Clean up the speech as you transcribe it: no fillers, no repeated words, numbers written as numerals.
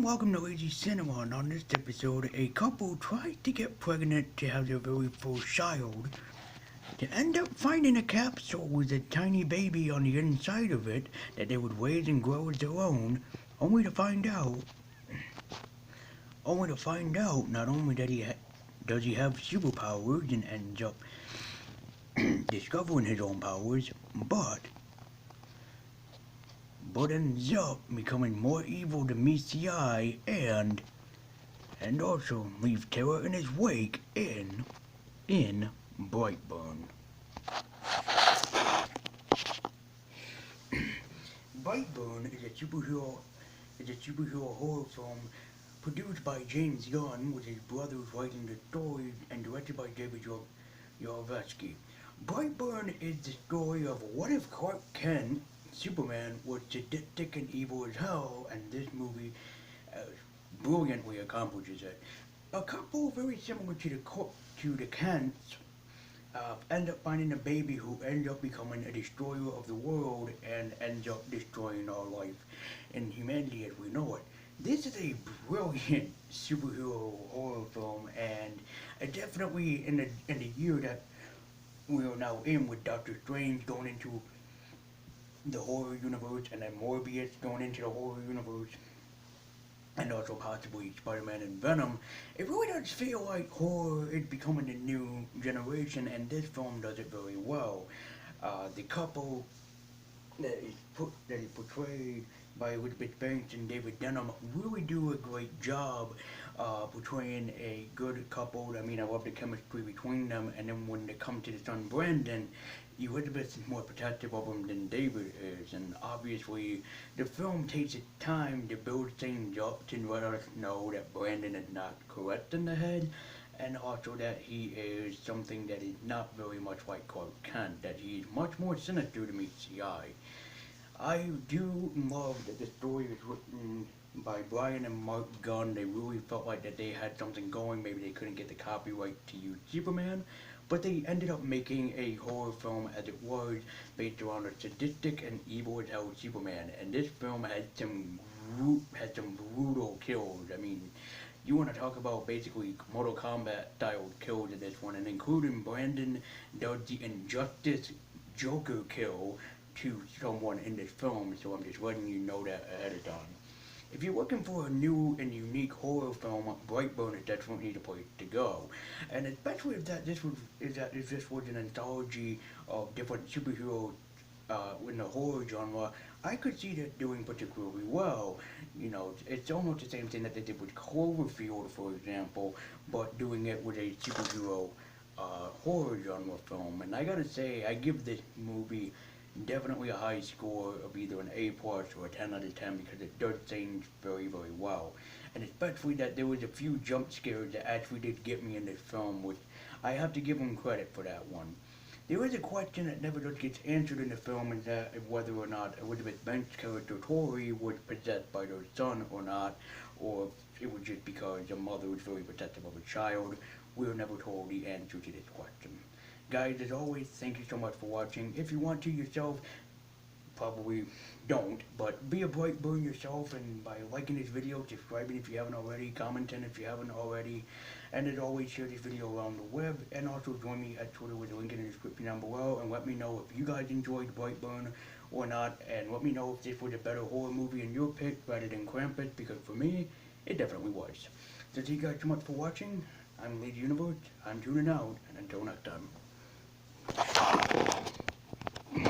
and welcome to Lazy Cinema. And on this episode, a couple tries to get pregnant to have their very first child, to end up finding a capsule with a tiny baby on the inside of it that they would raise and grow as their own, only to find out, not only that does he have superpowers and ends up discovering his own powers, but ends up becoming more evil than meets the eye and also leaves terror in his wake in Brightburn. Brightburn is a superhero horror film produced by James Gunn, with his brothers writing the story, and directed by David Yarovetsky. Brightburn is the story of what if Clark Kent, Superman, was sadistic and evil as hell, and this movie uh, brilliantly accomplishes it. A couple very similar to the Kents end up finding a baby who ends up becoming a destroyer of the world and ends up destroying our life and humanity as we know it. This is a brilliant superhero horror film, and definitely in the year that we are now in, with Doctor Strange going into the horror universe and then Morbius going into the horror universe, and also possibly Spider-Man and Venom, it really does feel like horror is becoming the new generation, and this film does it very well. The couple that is portrayed by Elizabeth Banks and David Denham really do a great job portraying a good couple. I mean, I love the chemistry between them, and then when they come to the son Brandon, Elizabeth is more protective of him than David is, and obviously the film takes its time to build things up to let us know that Brandon is not correct in the head, and also that he is something that is not very much like Clark Kent, that he is much more sinister to meet the eye. I do love that the story is written by Brian and Mark Gunn. They really felt like that they had something going. Maybe they couldn't get the copyright to use Superman, but they ended up making a horror film as it was, based around a sadistic and evil as hell Superman. And this film had some brutal kills. I mean, you want to talk about basically Mortal Kombat style kills in this one, and including Brandon does the Injustice Joker kill to someone in this film, so I'm just letting you know that ahead of time. If you're looking for a new and unique horror film, Brightburn is definitely the place to go. And especially if this was an anthology of different superheroes in the horror genre, I could see that doing particularly well. You know, it's almost the same thing that they did with Cloverfield, for example, but doing it with a superhero horror genre film. And I gotta say, I give this movie definitely a high score of either an A plus or a 10 out of 10, because it does things very, very well. And especially that there was a few jump scares that actually did get me in this film, which I have to give them credit for that one. There is a question that never does get answered in the film, is that whether or not Elizabeth Banks' character Tori was possessed by their son or not, or if it was just because the mother was very protective of a child. We are never told the answer to this question. Guys, as always, thank you so much for watching. If you want to yourself, probably don't, but be a Brightburn yourself, and by liking this video, subscribing if you haven't already, commenting if you haven't already, and as always, share this video around the web, and also join me at Twitter with the link in the description down below, and let me know if you guys enjoyed Brightburn or not, and let me know if this was a better horror movie in your pick rather than Krampus, because for me, it definitely was. So thank you guys so much for watching. I'm Lazy Universe, I'm tuning out, and until next time.